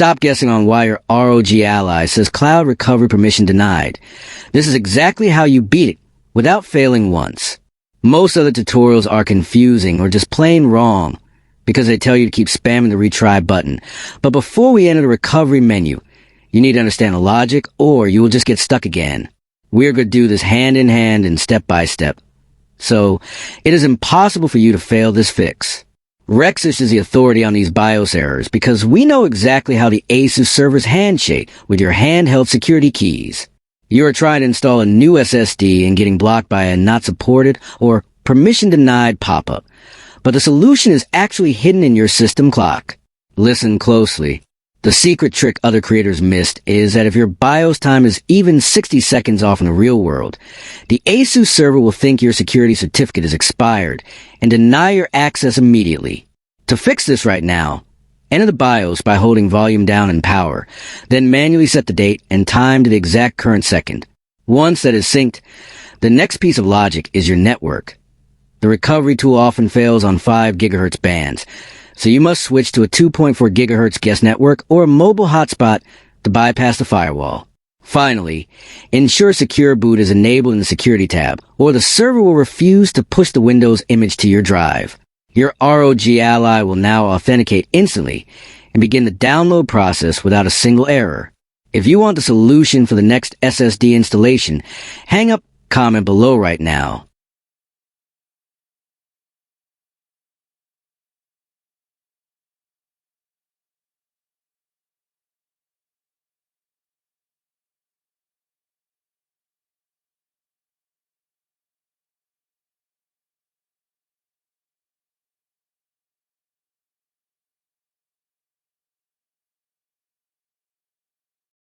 stop guessing on why your ROG Ally says Cloud Recovery Permission Denied. This is exactly how you beat it, without failing once. Most other tutorials are confusing or just plain wrong, because they tell you to keep spamming the retry button. But before we enter the recovery menu, you need to understand the logic, or you will just get stuck again. We're going to do this hand in hand and step by step. So, it is impossible for you to fail this fix. Rexus is the authority on these BIOS errors because we know exactly how the ASUS servers handshake with your handheld security keys. You are trying to install a new SSD and getting blocked by a not supported or permission denied pop-up. But the solution is actually hidden in your system clock. Listen closely. The secret trick other creators missed is that if your BIOS time is even 60 seconds off in the real world, the ASUS server will think your security certificate is expired and deny your access immediately. To fix this right now, enter the BIOS by holding volume down and power, then manually set the date and time to the exact current second. Once that is synced, the next piece of logic is your network. The recovery tool often fails on 5 GHz bands, so you must switch to a 2.4 GHz guest network or a mobile hotspot to bypass the firewall. Finally, ensure Secure Boot is enabled in the Security tab, or the server will refuse to push the Windows image to your drive. Your ROG Ally will now authenticate instantly and begin the download process without a single error. If you want the solution for the next SSD installation, hang up comment below right now.